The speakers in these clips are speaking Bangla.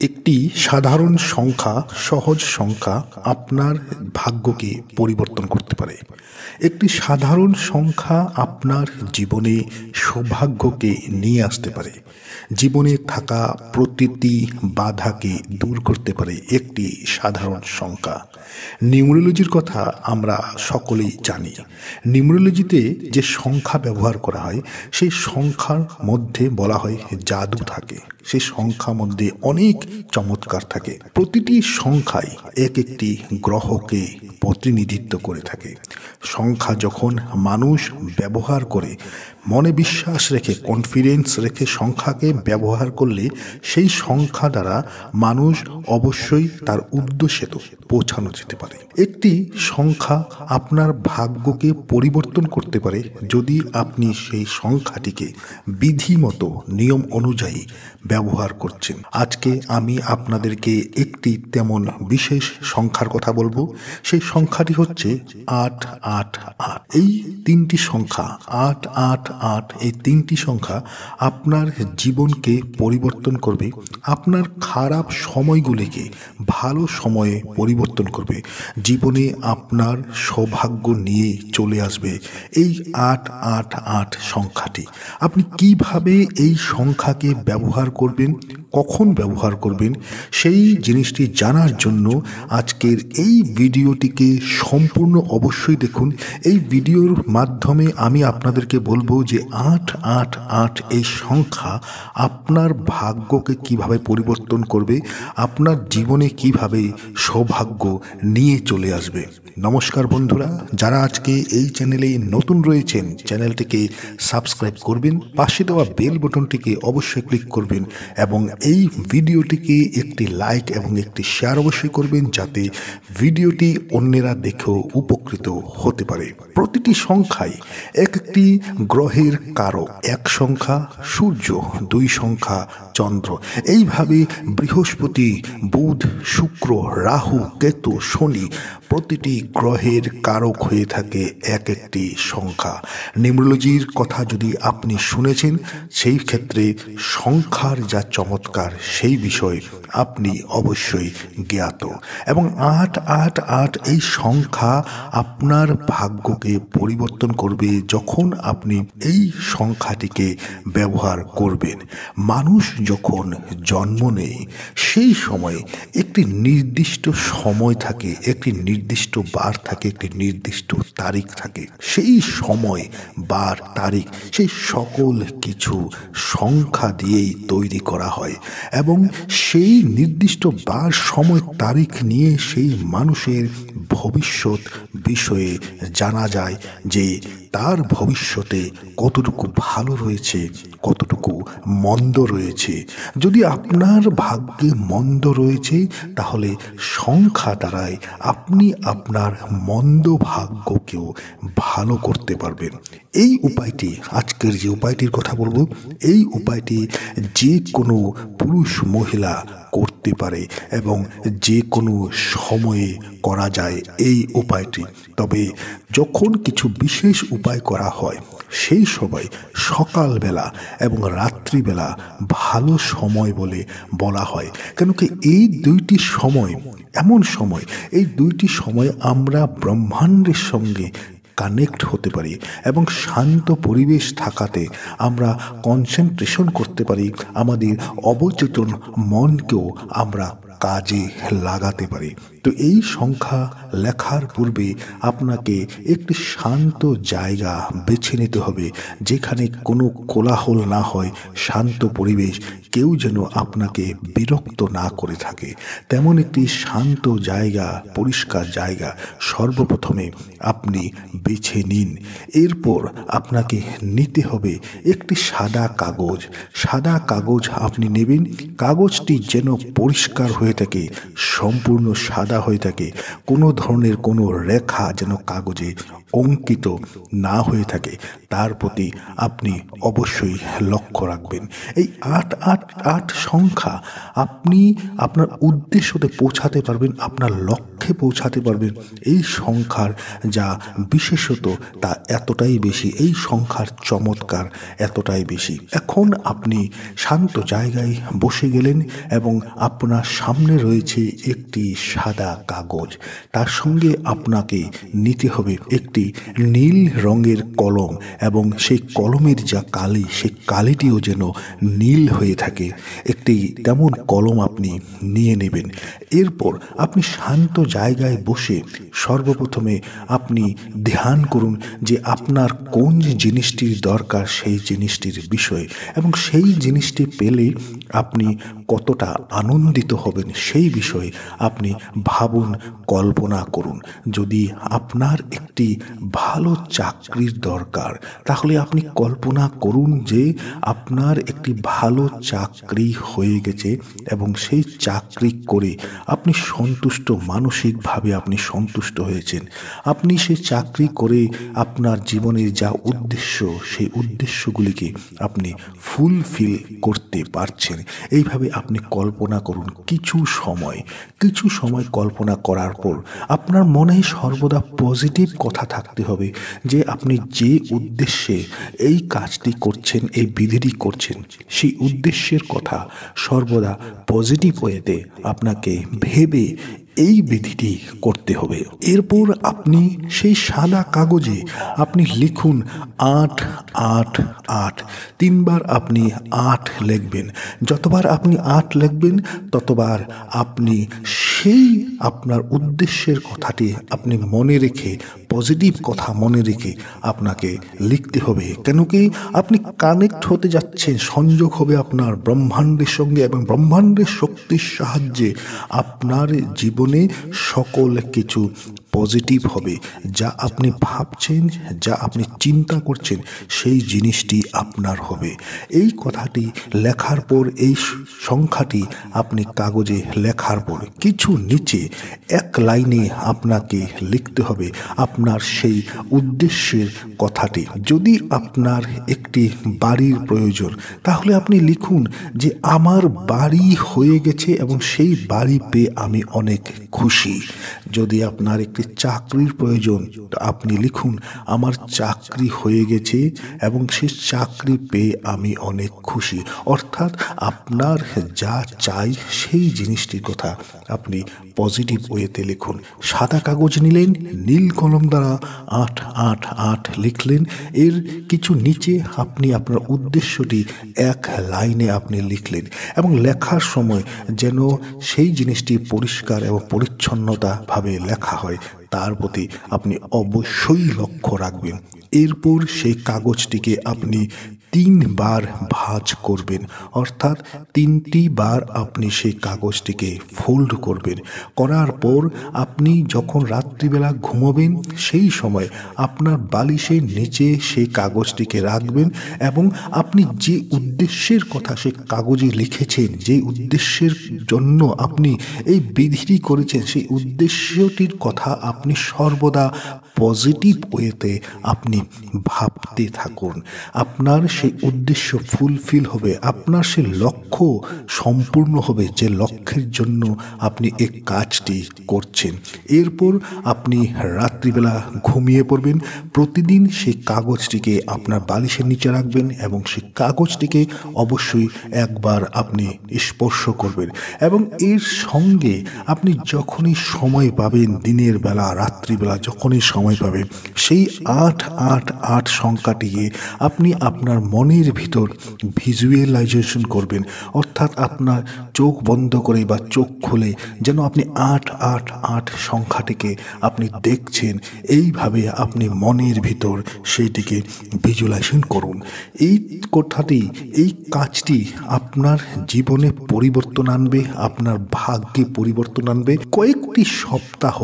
একটি সাধারণ সংখ্যা, সহজ সংখ্যা আপনার ভাগ্যকে পরিবর্তন করতে পারে। একটি সাধারণ সংখ্যা আপনার জীবনে সৌভাগ্যকে নিয়ে আসতে পারে। জীবনে থাকা প্রতিটি বাধাকে দূর করতে পারে একটি সাধারণ সংখ্যা। নিউমেরোলজির কথা আমরা সকলেই জানি। নিউমেরোলজিতে যে সংখ্যা ব্যবহার করা হয়, সেই সংখ্যার মধ্যে বলা হয় জাদু থাকে। সেই সংখ্যার মধ্যে অনেক চমৎকার থাকে। প্রতিটি সংখ্যাই এক একটি গ্রহকে প্রতিনিধিত্ব করে থাকে। সংখ্যা যখন মানুষ ব্যবহার করে, মনে বিশ্বাস রেখে, কনফিডেন্স রেখে সংখ্যাকে ব্যবহার করলে সেই সংখ্যা দ্বারা মানুষ অবশ্যই তার উদ্দেশ্যে পৌঁছানো যেতে পারে। একটি সংখ্যা আপনার ভাগ্যকে পরিবর্তন করতে পারে যদি আপনি সেই সংখ্যাটিকে বিধিমতো নিয়ম অনুযায়ী ব্যবহার করছেন। আজকে আমি আপনাদেরকে একটি তেমন বিশেষ সংখ্যার কথা বলবো। সেই সংখ্যাটি হচ্ছে 888। এই তিনটি সংখ্যা 888, এই তিনটি সংখ্যা আপনার জীবনকে পরিবর্তন করবে। আপনার খারাপ সময়গুলিকে ভালো সময়ে পরিবর্তন করবে। জীবনে আপনার সৌভাগ্য নিয়ে চলে আসবে এই 888 সংখ্যাটি। আপনি কিভাবে এই সংখ্যাকে ব্যবহার করবেন, কখন ব্যবহার করবেন, সেই জিনিসটি জানার জন্য আজকের এই ভিডিওটিকে সম্পূর্ণ অবশ্যই দেখুন। এই ভিডিওর মাধ্যমে আমি আপনাদেরকে বলবো যে 888 এই সংখ্যা আপনার ভাগ্যকে কিভাবে পরিবর্তন করবে, আপনার জীবনে কিভাবে সৌভাগ্য নিয়ে চলে আসবে। নমস্কার বন্ধুরা, যারা আজকে এই চ্যানেলে নতুন রয়েছেন, চ্যানেলটিকে সাবস্ক্রাইব করবেন, পাশে দেওয়া বেল বাটনটিকে অবশ্যই ক্লিক করবেন এবং এই ভিডিওটিকে একটি লাইক এবং একটি শেয়ার অবশ্যই করবেন, যাতে ভিডিওটি অন্যেরা দেখেও উপকৃত হতে পারে। প্রতিটি সংখ্যাই এক একটি গ্রহের কারক। এক সংখ্যা সূর্য, দুই সংখ্যা চন্দ্র। এইভাবে বৃহস্পতি, বুধ, শুক্র, রাহু, কেতু, শনি প্রতিটি গ্রহের কারক হয়ে থাকে এক একটি সংখ্যা। নিউমেরোলজির কথা যদি আপনি শুনেছেন, সেই ক্ষেত্রে সংখ্যার যা চমৎকার সেই বিষয়ে আপনি অবশ্যই জ্ঞাত। এবং 888 এই সংখ্যা আপনার ভাগ্যকে পরিবর্তন করবে যখন আপনি এই সংখ্যাটিকে ব্যবহার করবেন। মানুষ যখন জন্ম নেয়, সেই সময় একটি নির্দিষ্ট সময় থাকে, একটি নির্দিষ্ট বার থাকে, একটি নির্দিষ্ট তারিখ থাকে। সেই সময়, বার, তারিখ, সেই সকল কিছু সংখ্যা দিয়েই তৈরি করা হয় এবং সেই নির্দিষ্ট বার, সময়, তারিখ নিয়ে সেই মানুষের ভবিষ্যৎ বিষয়ে জানা যায় যে তার ভবিষ্যতে কতটুকু ভালো রয়েছে, কতটুকু মন্দ রয়েছে। যদি আপনার ভাগ্যে মন্দ রয়েছে, তাহলে সংখ্যা দ্বারাই আপনি আপনার মন্দ ভাগ্যকেও ভালো করতে পারবেন। এই উপায়টি, আজকের যে উপায়টির কথা বলবো, এই উপায়টি যে কোনো পুরুষ মহিলা করতে পারে এবং যে কোনো সময়ে করা যায় এই উপায়টি। তবে যখন কিছু বিশেষ উপায় করা হয়, সেই সময় সকালবেলা এবং রাত্রিবেলা ভালো সময় বলে বলা হয়। কেন কি এই দুইটি সময় এমন সময়, এই দুইটি সময় আমরা ব্রহ্মাণ্ডের সঙ্গে কানেক্ট হতে পারি এবং শান্ত পরিবেশ থাকাতে আমরা কনসেন্ট্রেশন করতে পারি। আমাদের অবচেতন মনকেও আমরা কাজে লাগাতে পারি। তো এই সংখ্যা লেখার পূর্বে আপনাকে একটি শান্ত জায়গা বেছে নিতে হবে, যেখানে কোনো কোলাহল না হয়, শান্ত পরিবেশ, কেউ যেন আপনাকে বিরক্ত না করে থাকে, তেমন একটি শান্ত জায়গা, পরিষ্কার জায়গা সর্বপ্রথমে আপনি বেছে নিন। এরপর আপনাকে নিতে হবে একটি সাদা কাগজ। সাদা কাগজ আপনি নেবেন। কাগজটি যেন পরিষ্কার হয়ে হয়ে থাকে, সম্পূর্ণ সাদা হয়ে থাকে, কোনো ধরনের কোনো রেখা যেন কাগজে অঙ্কিত না হয়ে থাকে, তার প্রতি আপনি অবশ্যই লক্ষ্য রাখবেন। এই 888 সংখ্যা আপনি আপনার উদ্দেশ্যতে পৌঁছাতে পারবেন, আপনার লক্ষ্যে পৌঁছাতে পারবেন। এই সংখ্যার যা বিশেষত তা এতটাই বেশি, এই সংখ্যার চমৎকার এতটাই বেশি। এখন আপনি শান্ত জায়গায় বসে গেলেন এবং আপনার সামনে রয়েছে একটি সাদা কাগজ, তার সঙ্গে আপনাকে নিতে হবে একটি নীল রঙের কলম, এবং সেই কলমের যা কালি, সেই কালিটিও যেন নীল হয়ে থাকে, একটি তেমন কলম আপনি নিয়ে নেবেন। এরপর আপনি শান্ত জায়গায় বসে সর্বপ্রথমে আপনি ধ্যান করুন যে আপনার কোন জিনিসটির দরকার, সেই জিনিসটির বিষয়ে, এবং সেই জিনিসটি পেলে আপনি কতটা আনন্দিত হবেন সেই বিষয়ে আপনি ভাবুন, কল্পনা করুন। যদি আপনার একটি ভালো চাকরির দরকার, তাহলে আপনি কল্পনা করুন যে আপনার একটি ভালো চাকরি হয়ে গেছে এবং সেই চাকরি করে আপনি সন্তুষ্ট, মানসিকভাবে আপনি সন্তুষ্ট হয়েছেন। আপনি সেই চাকরি করে আপনার জীবনের যা উদ্দেশ্য, সেই উদ্দেশ্যগুলিকে আপনি ফুলফিল করতে পারছেন। এইভাবে আপনি কল্পনা করুন কিছু সময় কল্পনা করার পর আপনার মনে সর্বদা পজিটিভ কথা থাকতে হবে যে আপনি যে উদ্দেশ্যে এই কাজটি করছেন, এই বিধিটি করছেন, সেই উদ্দেশ্যের কথা সর্বদা পজিটিভ ওয়েতে আপনাকে ভেবে এই বিধিটি করতে হবে। এরপর আপনি সেই সাদা কাগজে আপনি লিখুন 888। 3 বার আপনি 8 লিখবেন। যতবার আপনি 8 লিখবেন ততবার আপনি সেই আপনার উদ্দেশ্যের কথাটি আপনি মনে রেখে, পজিটিভ কথা মনে রেখে আপনাকে লিখতে হবে। কেন কি আপনি কানেক্ট হতে যাচ্ছেন, সংযোগ হবে আপনার ব্রহ্মাণ্ডের সঙ্গে, এবং ব্রহ্মাণ্ডের শক্তির সাহায্যে আপনার জীবনে সকল কিছু পজিটিভ হবে। যা আপনি ভাবছেন, যা আপনি চিন্তা করছেন, সেই জিনিসটি আপনার হবে। এই কথাটি লেখার পর, এই সংখ্যাটি আপনি কাগজে লেখার পর কিছু নিচে এক লাইনে আপনাকে লিখতে হবে আপনার সেই উদ্দেশ্যের কথাটি। যদি আপনার একটি বাড়ির প্রয়োজন, তাহলে আপনি লিখুন যে আমার বাড়ি হয়ে গেছে এবং সেই বাড়ি পেয়ে আমি অনেক খুশি। যদি আপনার একটি চাকরির প্রয়োজন, আপনি লিখুন আমার চাকরি হয়ে গেছে এবং সেই চাকরি পেয়ে আমি অনেক খুশি। অর্থাৎ আপনার যা চাই সেই জিনিসটির কথা আপনি পজিটিভ ওয়েতে লিখুন। সাদা কাগজ নিলেন, নীল কলম দ্বারা 888 লিখলেন, এর কিছু নিচে আপনি আপনার উদ্দেশ্যটি এক লাইনে আপনি লিখলেন, এবং লেখার সময় যেন সেই জিনিসটি পরিষ্কার এবং পরিচ্ছন্নতা ভাবে লেখা হয়, তার প্রতি আপনি অবশ্যই লক্ষ্য রাখবেন। এরপর সেই কাগজটিকে আপনি 3 বার ভাঁজ করবেন, অর্থাৎ 3টি বার আপনি সেই কাগজটিকে ফোল্ড করবেন। করার পর আপনি যখন রাত্রিবেলা ঘুমোবেন, সেই সময় আপনার বালিশের নিচে সেই কাগজটিকে রাখবেন, এবং আপনি যে উদ্দেশ্যের কথা সে কাগজে লিখেছেন, যে উদ্দেশ্যের জন্য আপনি এই বিধিটি করেছেন, সেই উদ্দেশ্যটির কথা আপনি সর্বদা পজিটিভ ওয়েতে আপনি ভাবতে থাকুন। আপনার সেই উদ্দেশ্য ফুলফিল হবে, আপনার সেই লক্ষ্য সম্পূর্ণ হবে, যে লক্ষ্যের জন্য আপনি এই কাজটি করছেন। এরপর আপনি রাত্রিবেলা ঘুমিয়ে পড়বেন। প্রতিদিন সেই কাগজটিকে আপনার বালিশের নিচে রাখবেন এবং সেই কাগজটিকে অবশ্যই একবার আপনি স্পর্শ করবেন, এবং এর সঙ্গে আপনি যখনই সময় পাবেন, দিনের বেলা, রাত্রিবেলা যখনই সময় পাবেন, সেই 888 সংখ্যাটিকে আপনি আপনার মনের ভিতর ভিজুয়ালাইজেশন করবেন। অর্থাৎ আপনার চোখ বন্ধ করে বা চোখ খুলে যেন আপনি 888 সংখ্যাটিকে আপনি দেখছেন, এইভাবে আপনি মনের ভিতর সেইটিকে ভিজুয়ালাইজেশন করুন। এই কথাটি, এই কাজটি আপনার জীবনে পরিবর্তন আনবে, আপনার ভাগ্যে পরিবর্তন আনবে। কয়েকটি সপ্তাহ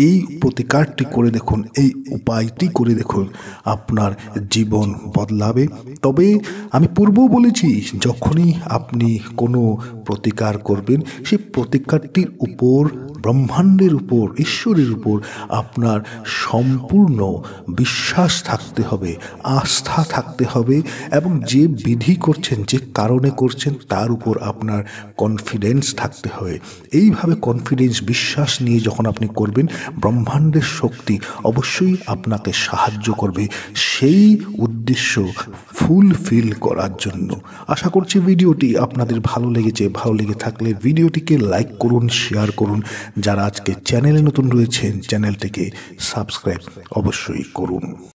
এই প্রতিকারটি করে দেখুন, এই উপায়টি করে দেখুন, আপনার জীবন বদলাবে। তবে আমি পূর্বেও বলেছি, যখনই আপনি কোনো প্রতিকার করবেন, সেই প্রতিকারটির উপর, ব্রহ্মাণ্ডের উপর, ঈশ্বরের উপর আপনার সম্পূর্ণ বিশ্বাস থাকতে হবে, আস্থা থাকতে হবে, এবং যে বিধি করছেন, যে কারণে করছেন, তার উপর আপনার কনফিডেন্স থাকতে হবে। এইভাবে কনফিডেন্স, বিশ্বাস নিয়ে যখন আপনি করবেন, ব্রহ্মাণ্ডের শক্তি অবশ্যই আপনাকে সাহায্য করবে সেই উদ্দেশ্য ফুলফিল করার জন্য। আশা করছি ভিডিওটি আপনাদের ভালো লেগেছে। ভালো লেগে থাকলে ভিডিওটিকে লাইক করুন, শেয়ার করুন। যারা আজকে চ্যানেলে নতুন রয়েছেন, চ্যানেলটিকে সাবস্ক্রাইব অবশ্যই করুন।